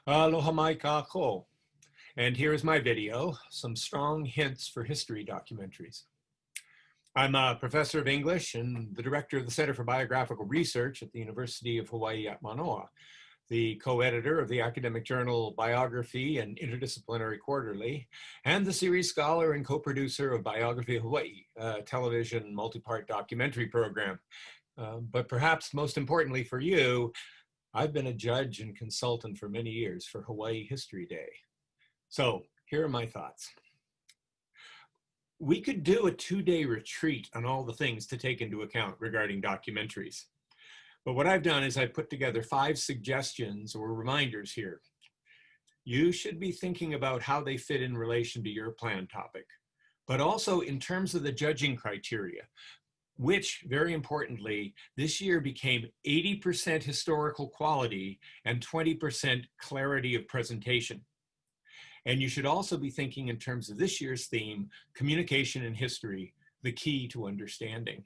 Aloha mai kako. And here is my video, some strong hints for history documentaries. I'm a professor of English and the director of the Center for Biographical Research at the University of Hawaii at Manoa, the co-editor of the academic journal Biography and Interdisciplinary Quarterly, and the series scholar and co-producer of Biography of Hawaii, a television multi-part documentary program. But perhaps most importantly for you, I've been a judge and consultant for many years for Hawaii History Day. So here are my thoughts. We could do a 2-day retreat on all the things to take into account regarding documentaries. But what I've done is I've put together 5 suggestions or reminders here. You should be thinking about how they fit in relation to your planned topic, but also in terms of the judging criteria, which, very importantly, this year became 80% historical quality and 20% clarity of presentation. And you should also be thinking in terms of this year's theme, communication and history, the key to understanding.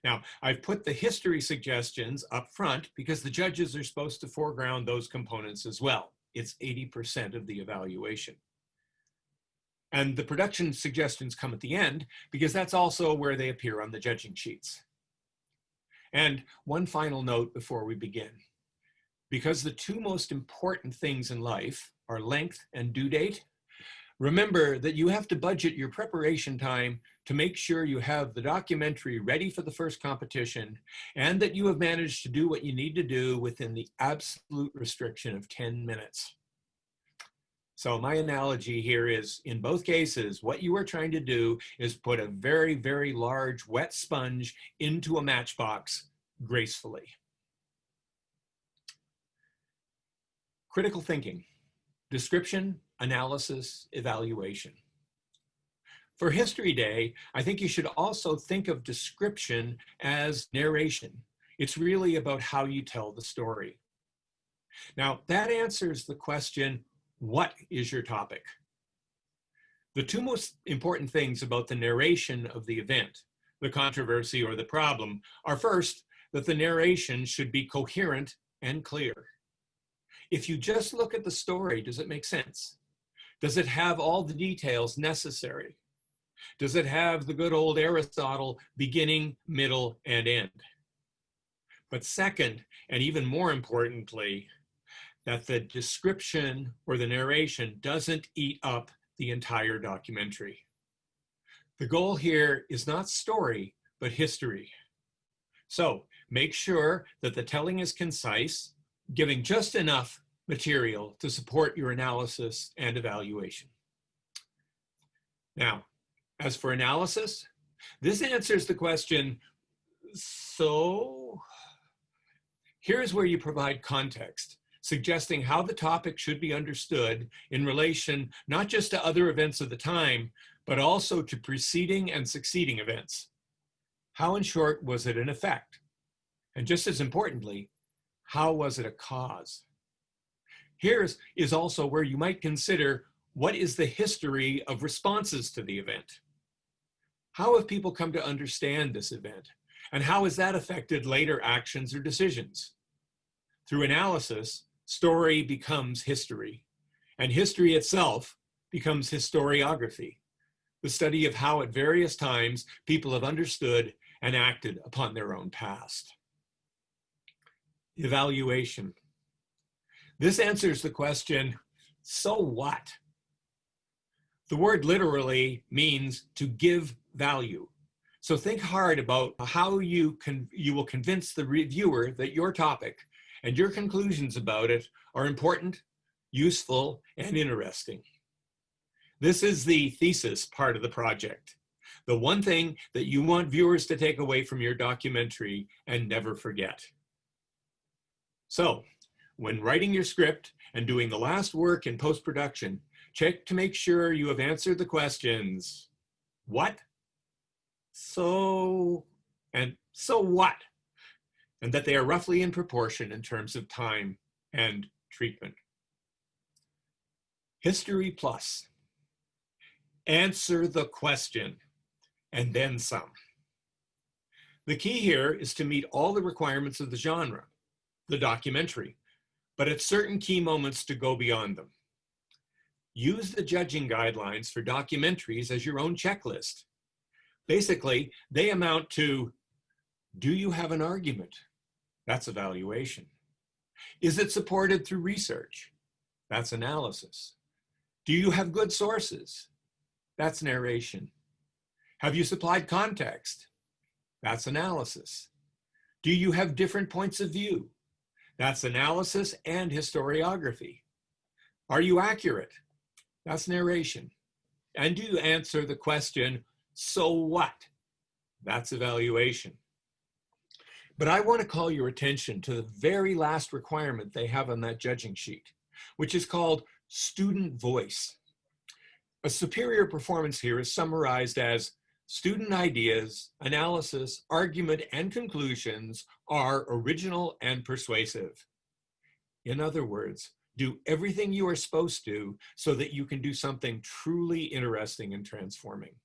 Now, I've put the history suggestions up front because the judges are supposed to foreground those components as well. It's 80% of the evaluation. And the production suggestions come at the end because that's also where they appear on the judging sheets. And one final note before we begin. Because the 2 most important things in life are length and due date, remember that you have to budget your preparation time to make sure you have the documentary ready for the first competition and that you have managed to do what you need to do within the absolute restriction of 10 minutes. So my analogy here is, in both cases, what you are trying to do is put a very, very large wet sponge into a matchbox gracefully. Critical thinking, description, analysis, evaluation. For History Day, I think you should also think of description as narration. It's really about how you tell the story. Now, that answers the question, what is your topic? The 2 most important things about the narration of the event, the controversy or the problem, are first, that the narration should be coherent and clear. If you just look at the story, does it make sense? Does it have all the details necessary? Does it have the good old Aristotle beginning, middle, and end? But second, and even more importantly, that the description or the narration doesn't eat up the entire documentary. The goal here is not story, but history. So make sure that the telling is concise, giving just enough material to support your analysis and evaluation. Now, as for analysis, this answers the question, so here's where you provide context, suggesting how the topic should be understood in relation not just to other events of the time, but also to preceding and succeeding events. How, in short, was it an effect? And just as importantly, how was it a cause? Here is also where you might consider, what is the history of responses to the event? How have people come to understand this event? And how has that affected later actions or decisions? Through analysis, story becomes history, and history itself becomes historiography, the study of how at various times people have understood and acted upon their own past. Evaluation. This answers the question, so what? The word literally means to give value. So think hard about how you will convince the reviewer that your topic and your conclusions about it are important, useful, and interesting. This is the thesis part of the project. The one thing that you want viewers to take away from your documentary and never forget. So, when writing your script and doing the last work in post-production, check to make sure you have answered the questions, what, so, and so what? And that they are roughly in proportion in terms of time and treatment. History Plus. Answer the question, and then some. The key here is to meet all the requirements of the genre, the documentary, but at certain key moments to go beyond them. Use the judging guidelines for documentaries as your own checklist. Basically, they amount to, do you have an argument? That's evaluation. Is it supported through research? That's analysis. Do you have good sources? That's narration. Have you supplied context? That's analysis. Do you have different points of view? That's analysis and historiography. Are you accurate? That's narration. And do you answer the question, so what? That's evaluation. But I want to call your attention to the very last requirement they have on that judging sheet, which is called student voice. A superior performance here is summarized as student ideas, analysis, argument, and conclusions are original and persuasive. In other words, do everything you are supposed to so that you can do something truly interesting and transforming.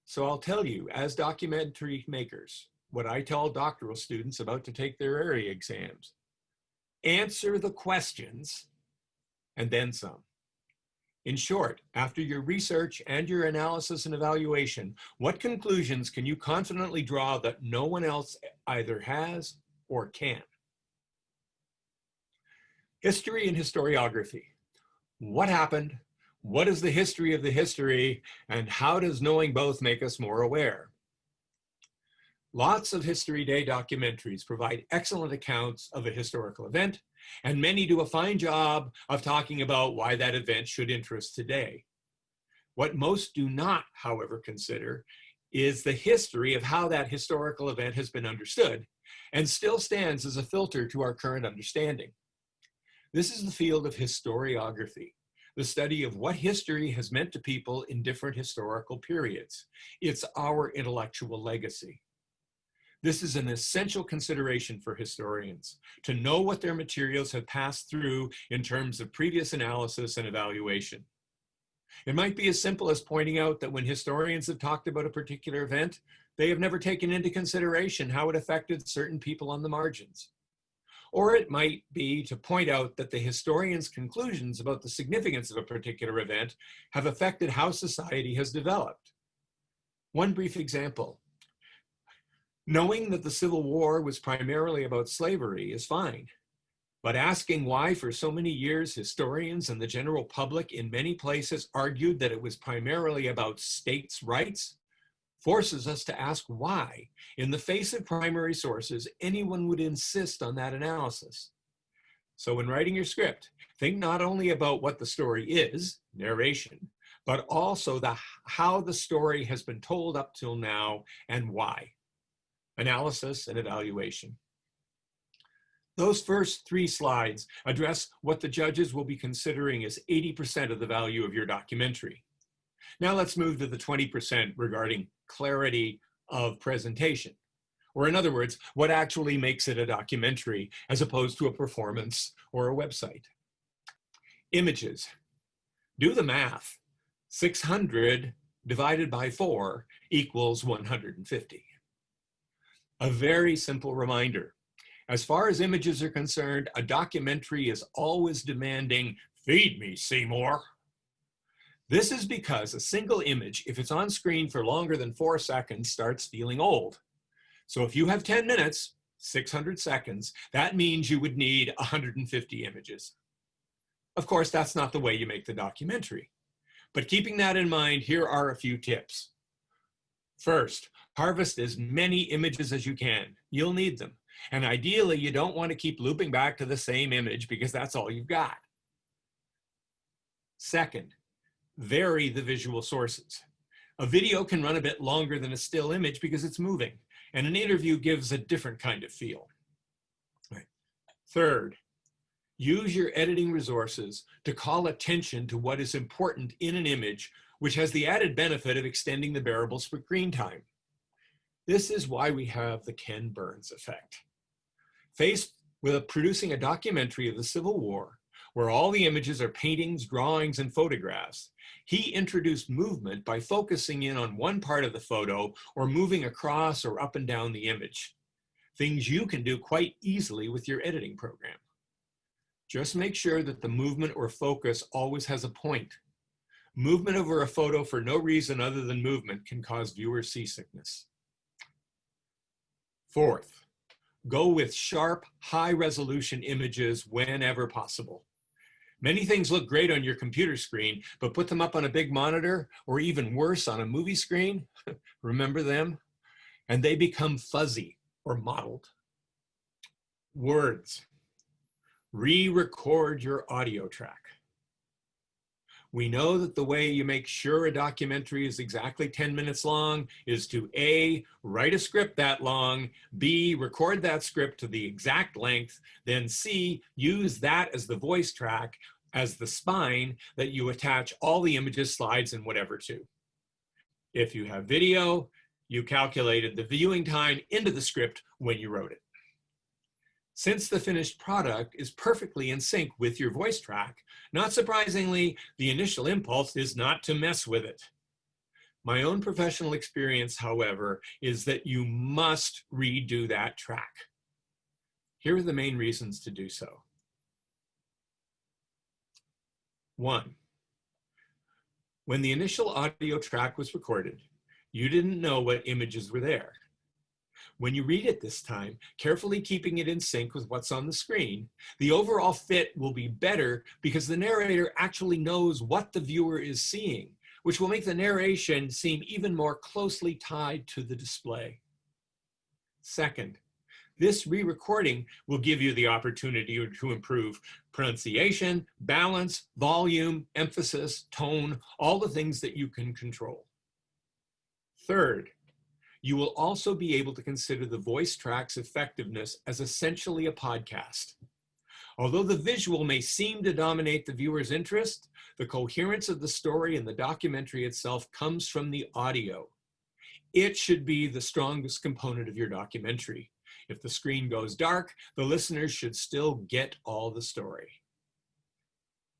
So I'll tell you, as documentary makers, what I tell doctoral students about to take their area exams. Answer the questions and then some. In short, after your research and your analysis and evaluation, what conclusions can you confidently draw that no one else either has or can? History and historiography. What happened? What is the history of the history? And how does knowing both make us more aware? Lots of History Day documentaries provide excellent accounts of a historical event, and many do a fine job of talking about why that event should interest today. What most do not, however, consider is the history of how that historical event has been understood and still stands as a filter to our current understanding. This is the field of historiography, the study of what history has meant to people in different historical periods. It's our intellectual legacy. This is an essential consideration for historians, to know what their materials have passed through in terms of previous analysis and evaluation. It might be as simple as pointing out that when historians have talked about a particular event, they have never taken into consideration how it affected certain people on the margins. Or it might be to point out that the historian's conclusions about the significance of a particular event have affected how society has developed. One brief example. Knowing that the Civil War was primarily about slavery is fine, but asking why for so many years historians and the general public in many places argued that it was primarily about states' rights forces us to ask why, in the face of primary sources, anyone would insist on that analysis. So when writing your script, think not only about what the story is, narration, but also how the story has been told up till now and why. Analysis and evaluation. Those first 3 slides address what the judges will be considering as 80% of the value of your documentary. Now let's move to the 20% regarding clarity of presentation. Or in other words, what actually makes it a documentary as opposed to a performance or a website. Images. Do the math. 600 divided by 4 equals 150. A very simple reminder. As far as images are concerned, a documentary is always demanding, "Feed me, Seymour." This is because a single image, if it's on screen for longer than 4 seconds, starts feeling old. So if you have 10 minutes, 600 seconds, that means you would need 150 images. Of course, that's not the way you make the documentary. But keeping that in mind, here are a few tips. First, harvest as many images as you can. You'll need them. And ideally, you don't want to keep looping back to the same image because that's all you've got. Second, vary the visual sources. A video can run a bit longer than a still image because it's moving, and an interview gives a different kind of feel. Right. Third, use your editing resources to call attention to what is important in an image, which has the added benefit of extending the bearable screen time. This is why we have the Ken Burns effect. Faced with producing a documentary of the Civil War, where all the images are paintings, drawings, and photographs, he introduced movement by focusing in on one part of the photo or moving across or up and down the image. Things you can do quite easily with your editing program. Just make sure that the movement or focus always has a point. Movement over a photo for no reason other than movement can cause viewer seasickness. Fourth, go with sharp, high-resolution images whenever possible. Many things look great on your computer screen, but put them up on a big monitor, or even worse, on a movie screen, remember them? And they become fuzzy or mottled. Words. Re-record your audio track. We know that the way you make sure a documentary is exactly 10 minutes long is to A, write a script that long, B, record that script to the exact length, then C, use that as the voice track, as the spine that you attach all the images, slides, and whatever to. If you have video, you calculated the viewing time into the script when you wrote it. Since the finished product is perfectly in sync with your voice track, not surprisingly, the initial impulse is not to mess with it. My own professional experience, however, is that you must redo that track. Here are the main reasons to do so. 1, when the initial audio track was recorded, you didn't know what images were there. When you read it this time, carefully keeping it in sync with what's on the screen, the overall fit will be better because the narrator actually knows what the viewer is seeing, which will make the narration seem even more closely tied to the display. Second, this re-recording will give you the opportunity to improve pronunciation, balance, volume, emphasis, tone, all the things that you can control. Third, you will also be able to consider the voice track's effectiveness as essentially a podcast. Although the visual may seem to dominate the viewer's interest, the coherence of the story and the documentary itself comes from the audio. It should be the strongest component of your documentary. If the screen goes dark, the listeners should still get all the story.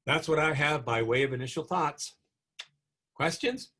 That's what I have by way of initial thoughts. Questions?